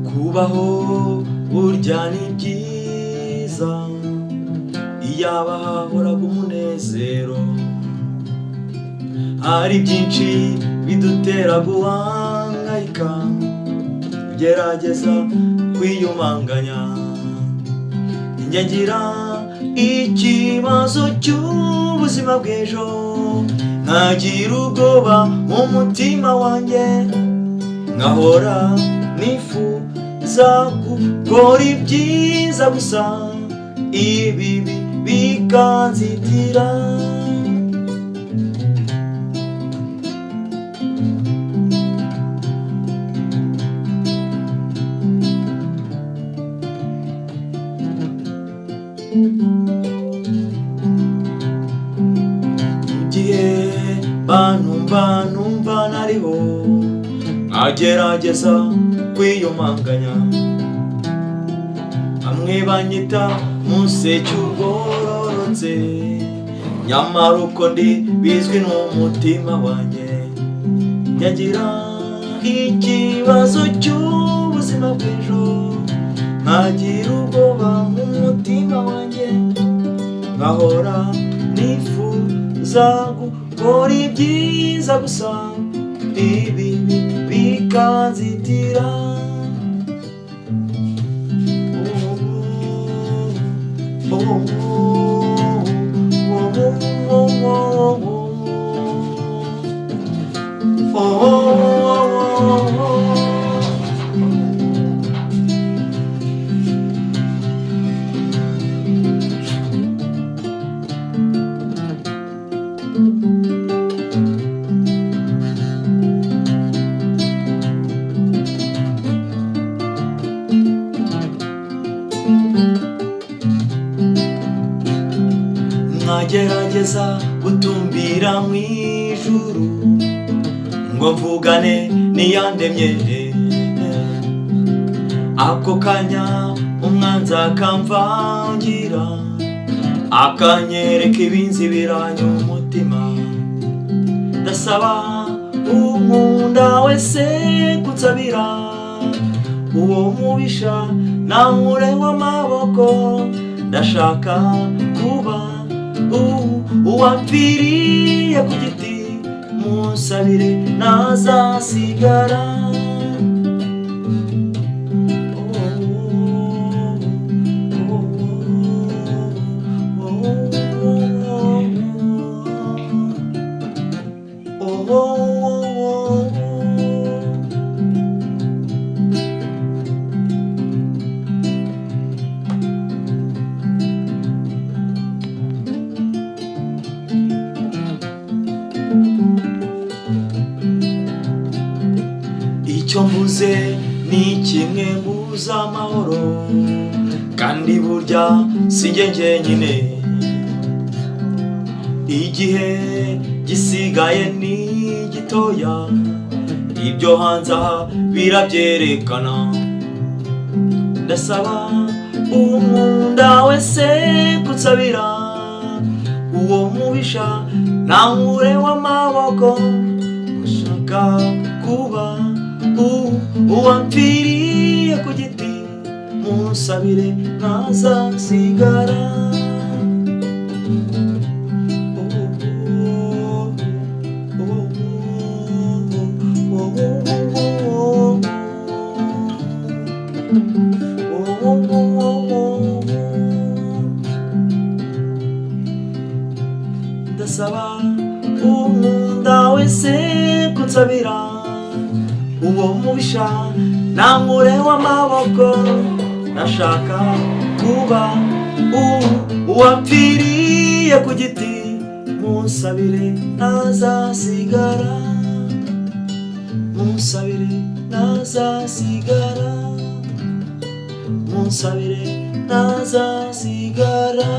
kubaho burya ni byiza iyaba hahoraga umunezero. Hari byinshi bidutera guhangayika, gerageza kwiyumanganya. Njye ngira ikibazo cy'ubuzima bw'ejo, nkagira ubwoba mu mutima wanjye, nkahora nifuza gukora ibyiza gusa ibibi bikanzitira. Igihe banumva nariho, nkagerageza kwiyumanganya. Bamwe banyita museke ugororotse, nyamara uko ndi bizwi n'umutima wanjye. Nyagira ikibazo cy'ubuzima bw'ejo, nkagira ubwoba mu mutima wanjye, nkahora nifuza gukora ibyiza gusa ibibi bikanzitira. Nkagerageza gutumbira mu ijuru ngo mvugane n'iyandemye. Ako kanya umwanzi akamvangira, akanyereka ibinzibiranya umutima. Ndasaba unkunda wese kunsabira, uwo mubisha nankureho amaboko. Ndashaka kuba uwapfiriye ku giti, munsabire ntazasigara. Icyo mbuze ni kimwe, mbuze amahoro, kandi burya sinjye njyenyine. Igihe gisigaye ni gitoya, ibyo hanze aha birabyerekana. Ndasaba unkunda wese kunsabira, uwo mubisha nankureho amaboko. Ndashaka kuba uwapfiriye ku giti, munsabire ntazasigara. Ndasaba unkunda wese kunsabira, uwo mubisha nankureho amaboko. Ndashaka kuba uwapfiriye ku giti, munsabire ntazasigara. Munsabire ntazasigara, munsabire ntazasigara.